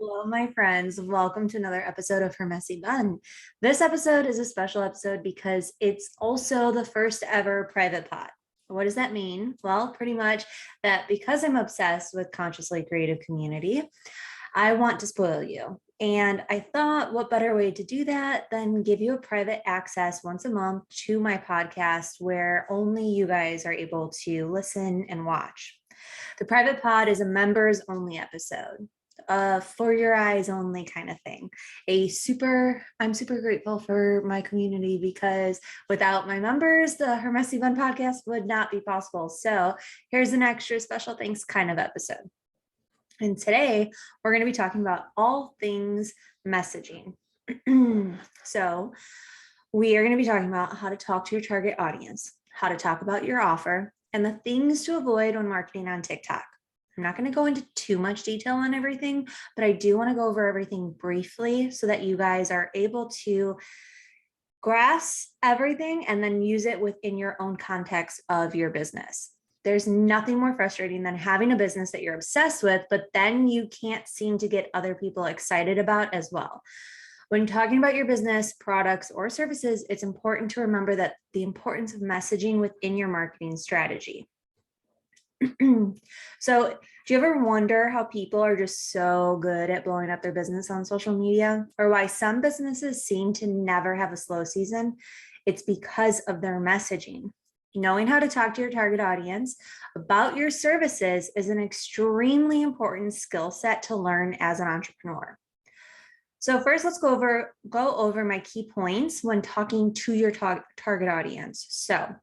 Hello, my friends. Welcome to another episode of Her Messy Bun. This episode is a special episode because it's also the first ever private pod. What does that mean? Well, pretty much that because I'm obsessed with consciously creative community, I want to spoil you. And I thought, what better way to do that than give you a private access once a month to my podcast where only you guys are able to listen and watch. The private pod is a members only episode, for your eyes only kind of thing. I'm super grateful for my community because without my members, the Her Messy Bun podcast would not be possible. So here's an extra special thanks kind of episode. And today we're going to be talking about all things messaging. So we are going to be talking about how to talk to your target audience, how to talk about your offer, and the things to avoid when marketing on TikTok. I'm not going to go into too much detail on everything, but I do want to go over everything briefly so that you guys are able to grasp everything and then use it within your own context of your business. There's nothing more frustrating than having a business that you're obsessed with, but then you can't seem to get other people excited about as well. When talking about your business, products, or services, it's important to remember that the importance of messaging within your marketing strategy. So, do you ever wonder how people are just so good at blowing up their business on social media, or why some businesses seem to never have a slow season? It's because of their messaging. Knowing how to talk to your target audience about your services is an extremely important skill set to learn as an entrepreneur. So first, let's go over my key points when talking to your target audience. So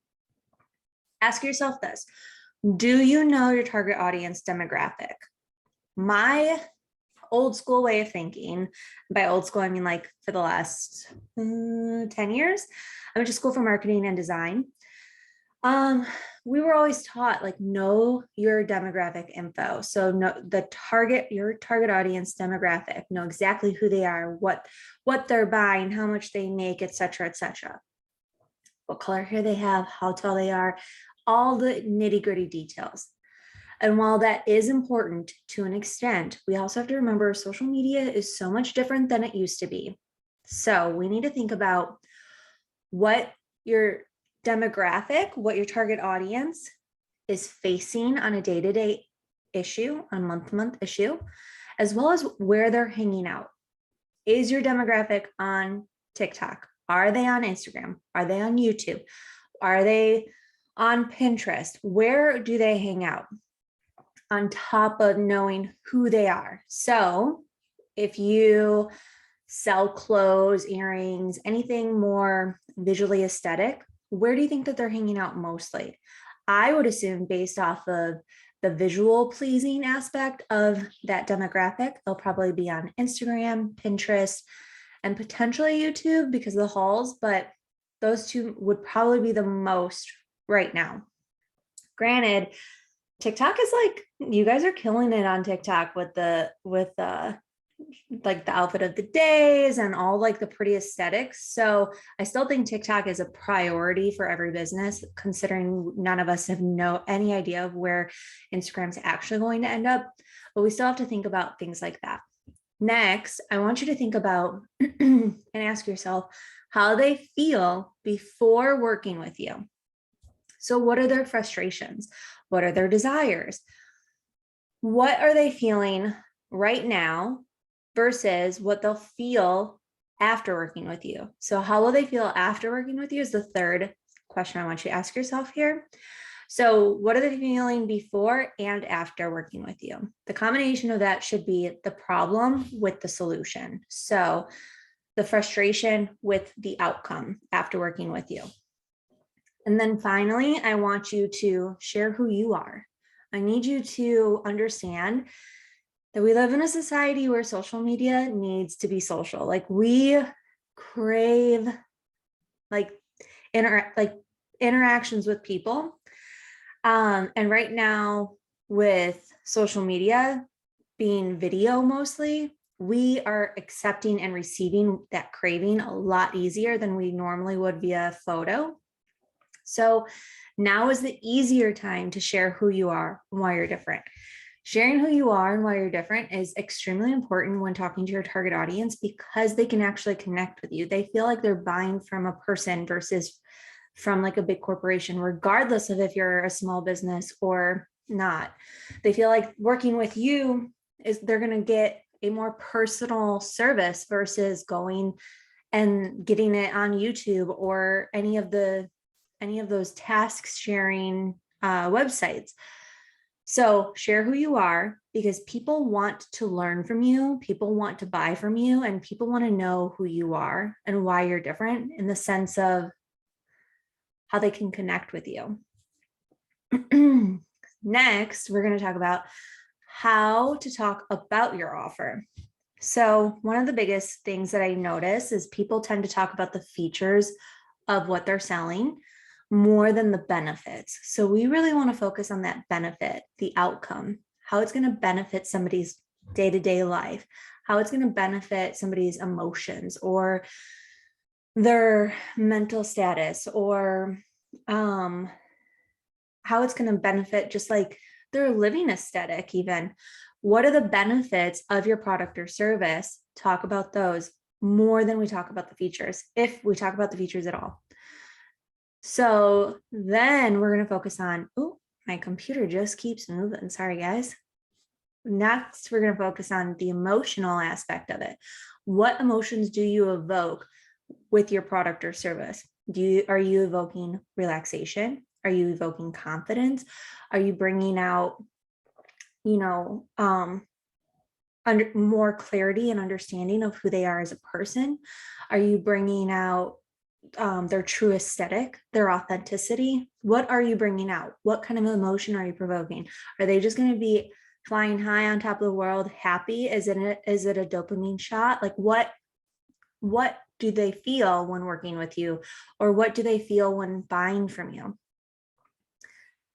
ask yourself this. Do you know your target audience demographic? My old school way of thinking, by old school, I mean like for the last 10 years, I went to school for marketing and design. We were always taught like know your demographic info. So know your target audience demographic, know exactly who they are, what they're buying, how much they make, etc., etc. What color hair they have, how tall they are, all the nitty-gritty details. And while that is important to an extent, we also have to remember social media is so much different than it used to be. So we need to think about what your demographic, what your target audience is facing on a day-to-day issue, on month-to-month issue, as well as where they're hanging out. Is your demographic on TikTok? Are they on Instagram? Are they on YouTube? Are they on Pinterest? Where do they hang out? On top of knowing who they are. So if you sell clothes, earrings, anything more visually aesthetic, where do you think that they're hanging out mostly? I would assume based off of the visual pleasing aspect of that demographic, they'll probably be on Instagram, Pinterest, and potentially YouTube because of the hauls, but those two would probably be the most right now. Granted, TikTok is like, you guys are killing it on TikTok with like the outfit of the days and all like the pretty aesthetics. So I still think TikTok is a priority for every business, considering none of us have any idea of where Instagram's actually going to end up, but we still have to think about things like that. Next, I want you to think about and ask yourself how they feel before working with you. So what are their frustrations? What are their desires? What are they feeling right now versus what they'll feel after working with you? So how will they feel after working with you is the third question I want you to ask yourself here. So what are they feeling before and after working with you? The combination of that should be the problem with the solution. So the frustration with the outcome after working with you. And then finally, I want you to share who you are. I need you to understand that we live in a society where social media needs to be social. Like we crave like interactions with people. And right now with social media being video mostly, we are accepting and receiving that craving a lot easier than we normally would via photo. So now is the easier time to share who you are and why you're different. Sharing who you are and why you're different is extremely important when talking to your target audience because they can actually connect with you. They feel like they're buying from a person versus from like a big corporation, regardless of if you're a small business or not. They feel like working with you is they're going to get a more personal service versus going and getting it on YouTube or any of those tasks sharing websites. So share who you are because people want to learn from you, people want to buy from you, and people want to know who you are and why you're different in the sense of how they can connect with you. Next, we're going to talk about how to talk about your offer. So one of the biggest things that I notice is people tend to talk about the features of what they're selling more than the benefits. So we really want to focus on that benefit, the outcome, how it's going to benefit somebody's day-to-day life, how it's going to benefit somebody's emotions or their mental status, or how it's going to benefit just like their living aesthetic even. What are the benefits of your product or service? Talk about those more than we talk about the features, if we talk about the features at all. So then we're going to focus on, oh, my computer just keeps moving. Sorry, guys. Next, we're going to focus on the emotional aspect of it. What emotions do you evoke with your product or service? Are you evoking relaxation? Are you evoking confidence? Are you bringing out, more clarity and understanding of who they are as a person? Are you bringing out their true aesthetic, their authenticity? What are you bringing out? What kind of emotion are you provoking? Are they just going to be flying high on top of the world, happy? Is it a dopamine shot? Like what do they feel when working with you? Or what do they feel when buying from you?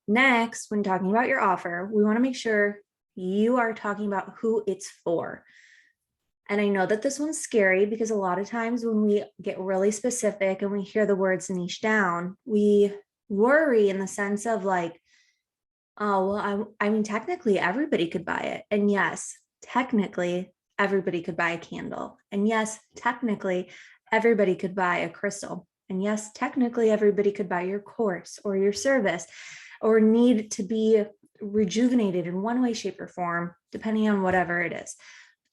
Next, when talking about your offer, we want to make sure you are talking about who it's for. And I know that this one's scary because a lot of times when we get really specific and we hear the words niche down, we worry in the sense of like, oh, well, I mean, technically everybody could buy it. And yes, technically everybody could buy a candle. And yes, technically everybody could buy a crystal. And yes, technically everybody could buy your course or your service or need to be rejuvenated in one way, shape, or form, depending on whatever it is.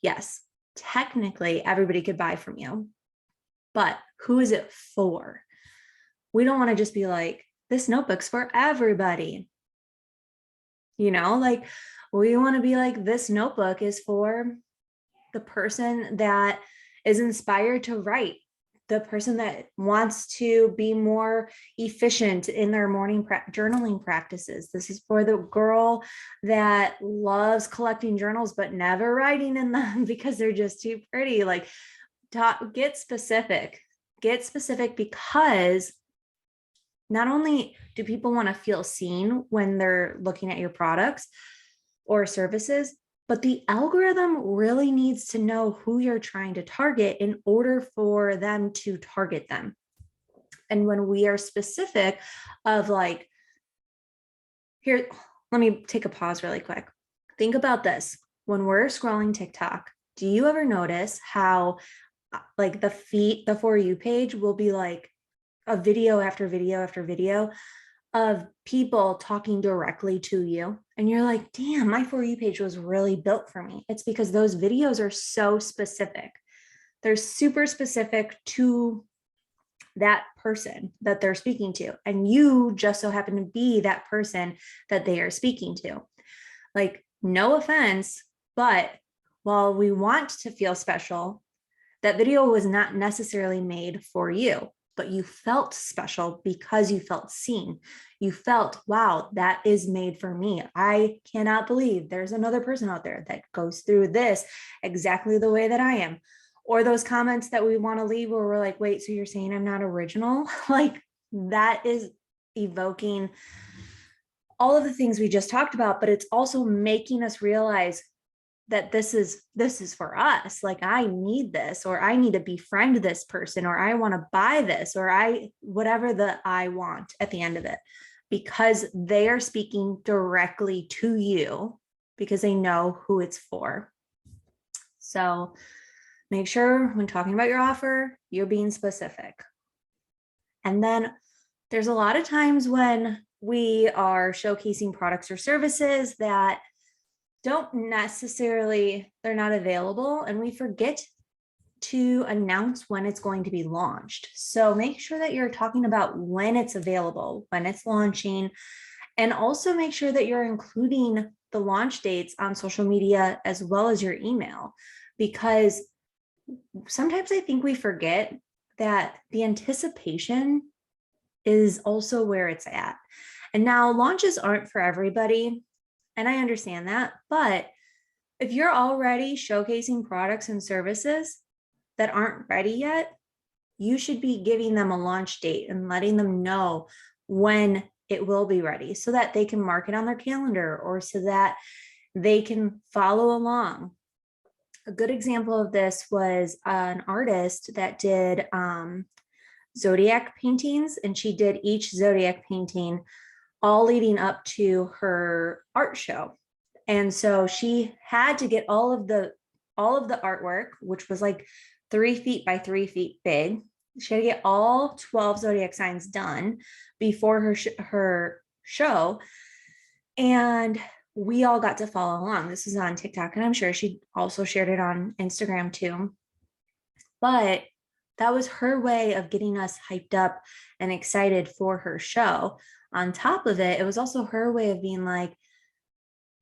Yes, technically everybody could buy from you, but who is it for? We don't want to just be like, this notebook's for everybody. Like we want to be like, this notebook is for the person that is inspired to write, the person that wants to be more efficient in their morning journaling practices. This is for the girl that loves collecting journals, but never writing in them because they're just too pretty. Like, get specific because not only do people want to feel seen when they're looking at your products or services, but the algorithm really needs to know who you're trying to target in order for them to target them. And when we are specific of like, here, let me take a pause really quick. Think about this. When we're scrolling TikTok, do you ever notice how like the For You page will be like a video after video after video of people talking directly to you? And you're like, damn, my For You page was really built for me. It's because those videos are so specific. They're super specific to that person that they're speaking to. And you just so happen to be that person that they are speaking to. Like, no offense, but while we want to feel special, that video was not necessarily made for you, but you felt special because you felt seen. You felt, wow, that is made for me. I cannot believe there's another person out there that goes through this exactly the way that I am. Or those comments that we want to leave where we're like, wait, so you're saying I'm not original? Like, that is evoking all of the things we just talked about, but it's also making us realize that this is for us. Like, I need this, or I need to befriend this person, or I want to buy this, or whatever the I want at the end of it, because they are speaking directly to you because they know who it's for. So make sure when talking about your offer, you're being specific. And then there's a lot of times when we are showcasing products or services that don't necessarily, they're not available, and we forget to announce when it's going to be launched. So make sure that you're talking about when it's available, when it's launching, and also make sure that you're including the launch dates on social media as well as your email, because sometimes I think we forget that the anticipation is also where it's at. And now launches aren't for everybody, and I understand that, but if you're already showcasing products and services that aren't ready yet, you should be giving them a launch date and letting them know when it will be ready so that they can mark it on their calendar or so that they can follow along. A good example of this was an artist that did zodiac paintings, and she did each zodiac painting all leading up to her art show. And so she had to get all of the artwork, which was like 3 feet by 3 feet big. She had to get all 12 zodiac signs done before her show. And we all got to follow along. This is on TikTok, and I'm sure she also shared it on Instagram too. But that was her way of getting us hyped up and excited for her show. On top of it, it was also her way of being like,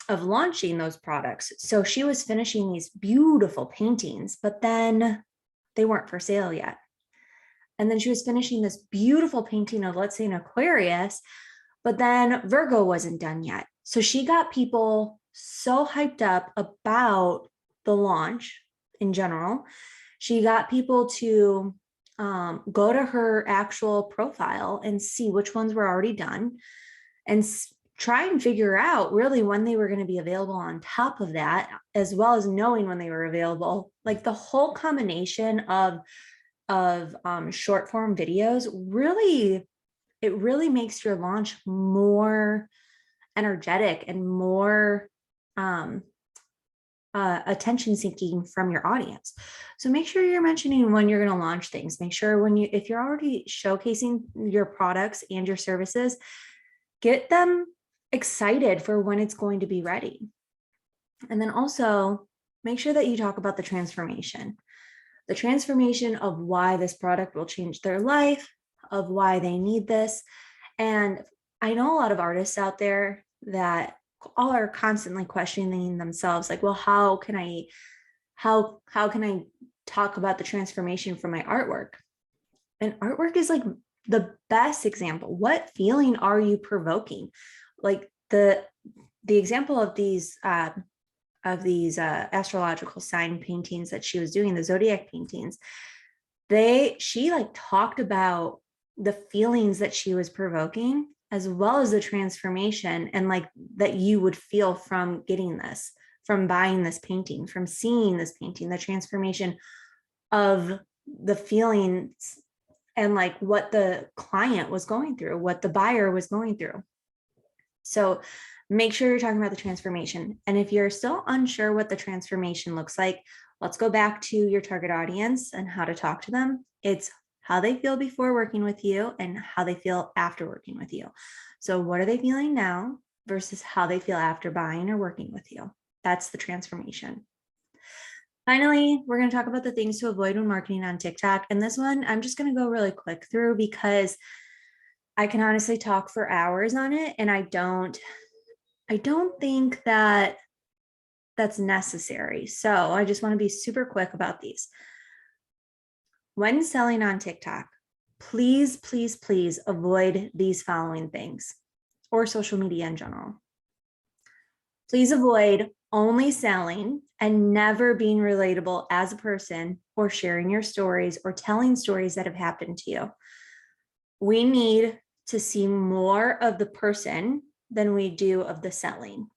of launching those products. So she was finishing these beautiful paintings, but then they weren't for sale yet. And then she was finishing this beautiful painting of, let's say, an Aquarius, but then Virgo wasn't done yet. So she got people so hyped up about the launch in general. She got people to go to her actual profile and see which ones were already done and try and figure out really when they were going to be available on top of that, as well as knowing when they were available. Like the whole combination of short form videos really makes your launch more energetic and more attention seeking from your audience. So make sure you're mentioning when you're going to launch things. Make sure if you're already showcasing your products and your services, get them excited for when it's going to be ready. And then also make sure that you talk about the transformation of why this product will change their life, of why they need this. And I know a lot of artists out there that all are constantly questioning themselves, like, well, how can I talk about the transformation from my artwork? And artwork is like the best example. What feeling are you provoking? Like the example of these astrological sign paintings that she was doing, the zodiac paintings, she like talked about the feelings that she was provoking, as well as the transformation and like that you would feel from getting this, from buying this painting, from seeing this painting, the transformation of the feelings and like what the client was going through, what the buyer was going through. So make sure you're talking about the transformation. And if you're still unsure what the transformation looks like, let's go back to your target audience and how to talk to them. It's how they feel before working with you and how they feel after working with you. So what are they feeling now versus how they feel after buying or working with you? That's the transformation. Finally, we're going to talk about the things to avoid when marketing on TikTok. And this one, I'm just going to go really quick through because I can honestly talk for hours on it. And I don't think that that's necessary. So I just want to be super quick about these. When selling on TikTok, please, please, please avoid these following things, or social media in general. Please avoid only selling and never being relatable as a person, or sharing your stories or telling stories that have happened to you. We need to see more of the person than we do of the selling.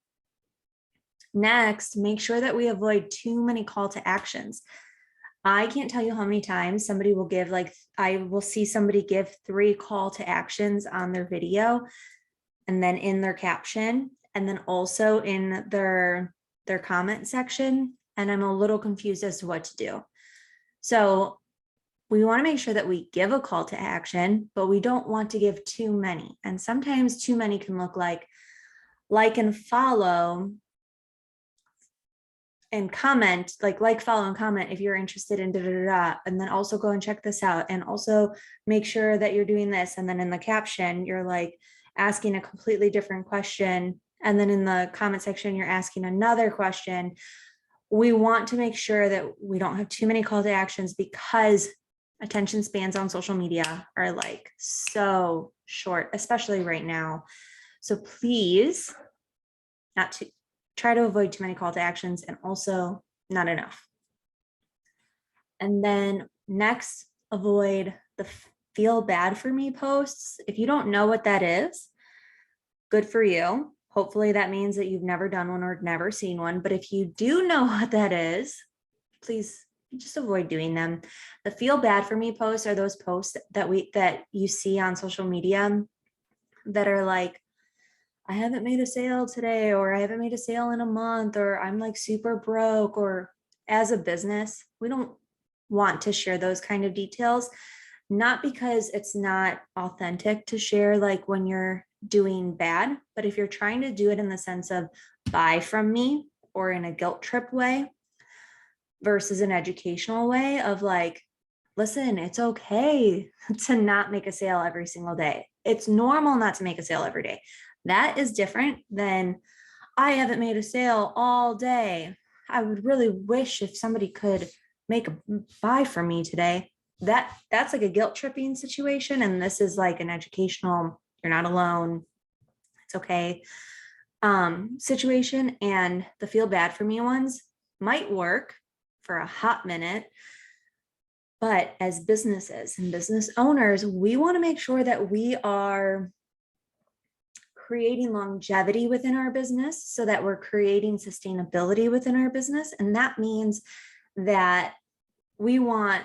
Next, make sure that we avoid too many call to actions. I can't tell you how many times somebody will give, like, I will see somebody give 3 call to actions on their video and then in their caption. and then also in their comment section. And I'm a little confused as to what to do. So we want to make sure that we give a call to action, but we don't want to give too many. And sometimes too many can look like and follow and comment, like, follow and comment if you're interested in da, da, da, da, and then also go and check this out. And also make sure that you're doing this. And then in the caption, you're like asking a completely different question. And then in the comment section, you're asking another question. We want to make sure that we don't have too many call to actions, because attention spans on social media are like so short, especially right now. So please try to avoid too many call to actions, and also not enough. And then next, avoid the feel bad for me posts. If you don't know what that is, good for you. Hopefully that means that you've never done one or never seen one. But if you do know what that is, please just avoid doing them. The feel bad for me posts are those posts that you see on social media that are like, I haven't made a sale today, or I haven't made a sale in a month, or I'm like super broke. Or as a business, we don't want to share those kind of details, not because it's not authentic to share like when you're doing bad, but if you're trying to do it in the sense of buy from me or in a guilt trip way versus an educational way of like, listen, it's okay to not make a sale every single day. It's normal not to make a sale every day. That is different than I haven't made a sale all day. I would really wish if somebody could make a buy from me today. That's like a guilt tripping situation. And this is like an educational, you're not alone, it's okay situation. And the feel bad for me ones might work for a hot minute. But as businesses and business owners, we want to make sure that we are creating longevity within our business, so that we're creating sustainability within our business. And that means that we want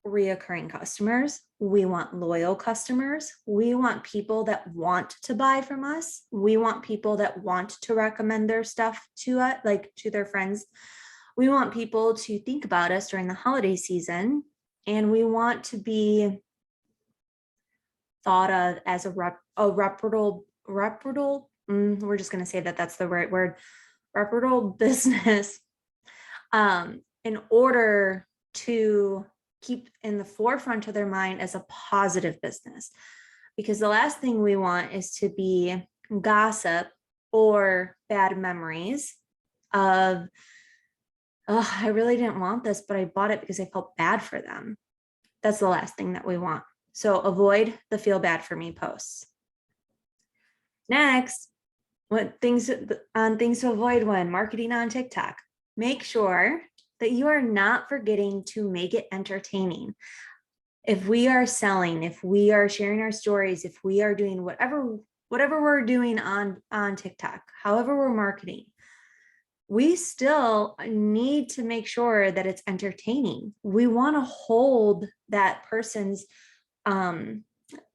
reoccurring customers. We want loyal customers. We want people that want to buy from us. We want people that want to recommend their stuff to us, like to their friends. We want people to think about us during the holiday season. And we want to be thought of as a reputable, we're just going to say that that's the right word, reputable business, in order to keep in the forefront of their mind as a positive business. Because the last thing we want is to be gossip or bad memories of, oh, I really didn't want this, but I bought it because I felt bad for them. That's the last thing that we want. So avoid the feel bad for me posts. Next, things to avoid when marketing on TikTok. Make sure that you are not forgetting to make it entertaining. If we are selling, if we are sharing our stories, if we are doing whatever we're doing on TikTok, however we're marketing, we still need to make sure that it's entertaining. We want to hold that person's not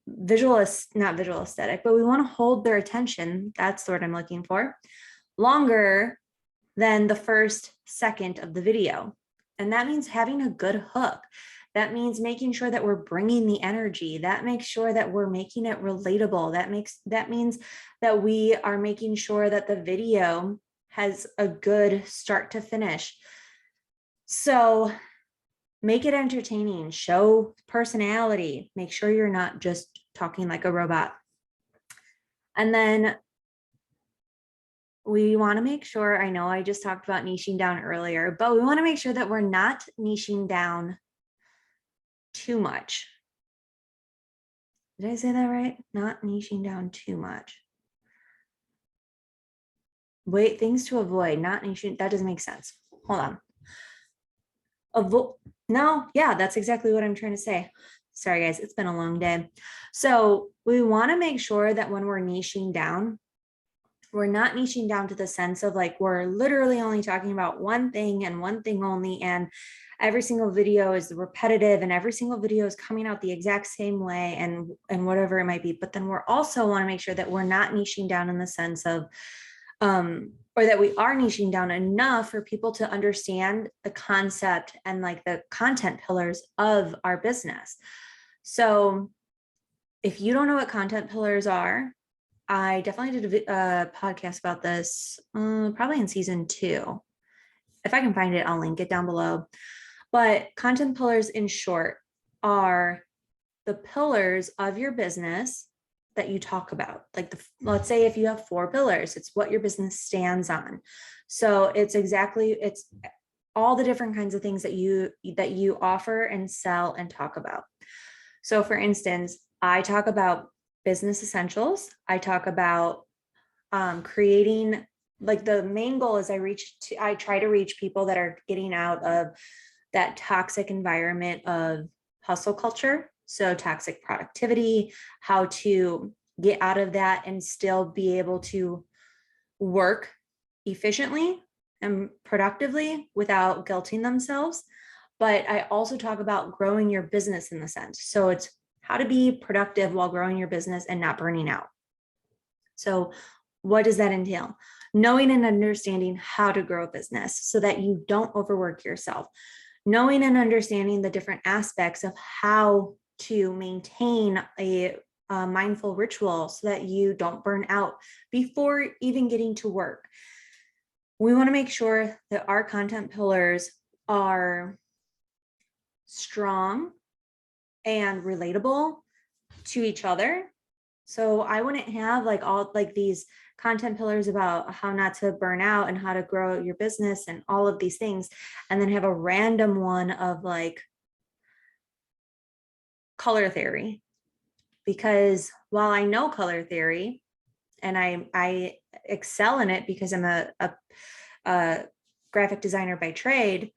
visual aesthetic, but we want to hold their attention. That's the word I'm looking for. Longer than the first second of the video. And that means having a good hook. That means making sure that we're bringing the energy. That makes sure that we're making it relatable. That means that we are making sure that the video has a good start to finish. So make it entertaining, show personality, make sure you're not just talking like a robot. And then we want to make sure, I know I just talked about niching down earlier, but we want to make sure that we're not niching down too much. Did I say that right? Not niching down too much. Wait, things to avoid, not niching. That doesn't make sense. Hold on. No, yeah, that's exactly what I'm trying to say. Sorry, guys, it's been a long day. So we want to make sure that when we're niching down, we're not niching down to the sense of like, we're literally only talking about one thing and one thing only. And every single video is repetitive and every single video is coming out the exact same way and whatever it might be. But then we're also want to make sure that we're not niching down in the sense of, or that we are niching down enough for people to understand the concept and like the content pillars of our business. So if you don't know what content pillars are, I definitely did a podcast about this, probably in season 2. If I can find it, I'll link it down below. But content pillars in short are the pillars of your business that you talk about. Like let's say if you have 4 pillars, it's what your business stands on. So it's all the different kinds of things that you offer and sell and talk about. So for instance, I talk about business essentials. I talk about creating, like the main goal is I try to reach people that are getting out of that toxic environment of hustle culture. So toxic productivity, how to get out of that and still be able to work efficiently and productively without guilting themselves. But I also talk about growing your business in the sense. So it's how to be productive while growing your business and not burning out. So what does that entail? Knowing and understanding how to grow a business so that you don't overwork yourself. Knowing and understanding the different aspects of how to maintain a mindful ritual so that you don't burn out before even getting to work. We want to make sure that our content pillars are strong and relatable to each other. So I wouldn't have like all like these content pillars about how not to burn out and how to grow your business and all of these things, and then have a random one of like color theory. Because while I know color theory and I excel in it because I'm a graphic designer by trade,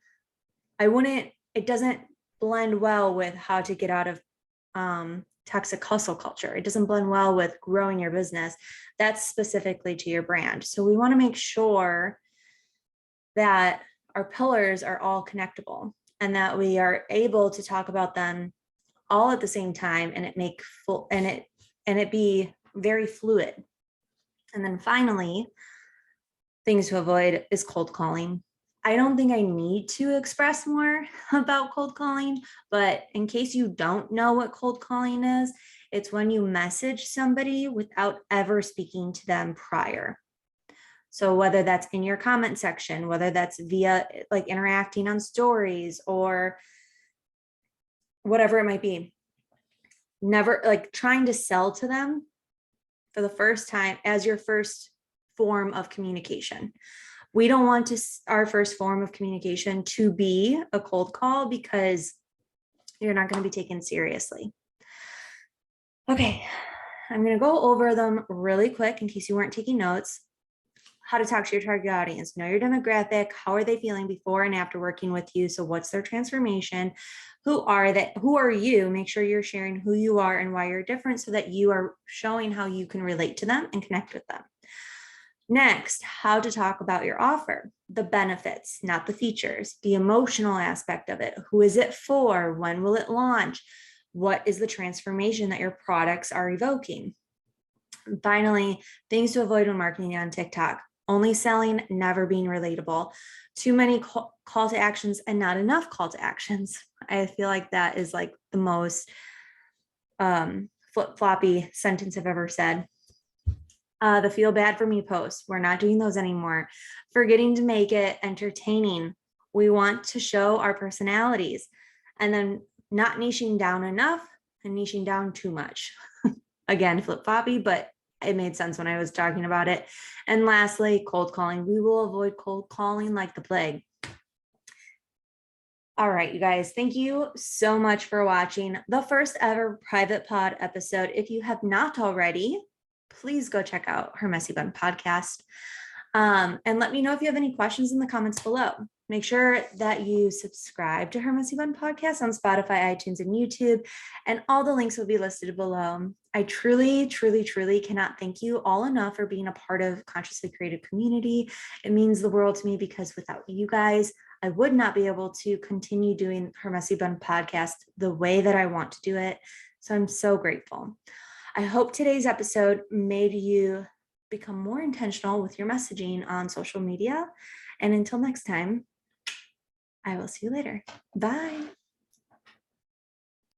it doesn't blend well with how to get out of toxic hustle culture. It doesn't blend well with growing your business. That's specifically to your brand. So we want to make sure that our pillars are all connectable and that we are able to talk about them all at the same time and it be very fluid. And then finally, things to avoid is cold calling. I don't think I need to express more about cold calling, but in case you don't know what cold calling is, it's when you message somebody without ever speaking to them prior. So whether that's in your comment section, whether that's via like interacting on stories or whatever it might be, never like trying to sell to them for the first time as your first form of communication. We don't want our first form of communication to be a cold call because you're not going to be taken seriously. Okay, I'm going to go over them really quick in case you weren't taking notes. How to talk to your target audience, know your demographic, how are they feeling before and after working with you? So what's their transformation? Who are you? Make sure you're sharing who you are and why you're different so that you are showing how you can relate to them and connect with them. Next, how to talk about your offer, the benefits, not the features, the emotional aspect of it. Who is it for? When will it launch? What is the transformation that your products are evoking? And finally, things to avoid when marketing on TikTok. Only selling, never being relatable. Too many call to actions and not enough call to actions. I feel like that is like the most flip-floppy sentence I've ever said. The feel bad for me posts. We're not doing those anymore. Forgetting to make it entertaining. We want to show our personalities and then not niching down enough and niching down too much. Again, flip-floppy, but it made sense when I was talking about it. And lastly, cold calling. We will avoid cold calling like the plague. All right, you guys, thank you so much for watching the first ever private pod episode. If you have not already, please go check out Her Messy Bun podcast. And let me know if you have any questions in the comments below. Make sure that you subscribe to Her Messy Bun podcast on Spotify, iTunes, and YouTube, and all the links will be listed below. I truly, truly, truly cannot thank you all enough for being a part of Consciously Creative community. It means the world to me because without you guys, I would not be able to continue doing Her Messy Bun podcast the way that I want to do it. So I'm so grateful. I hope today's episode made you become more intentional with your messaging on social media. And until next time, I will see you later. Bye.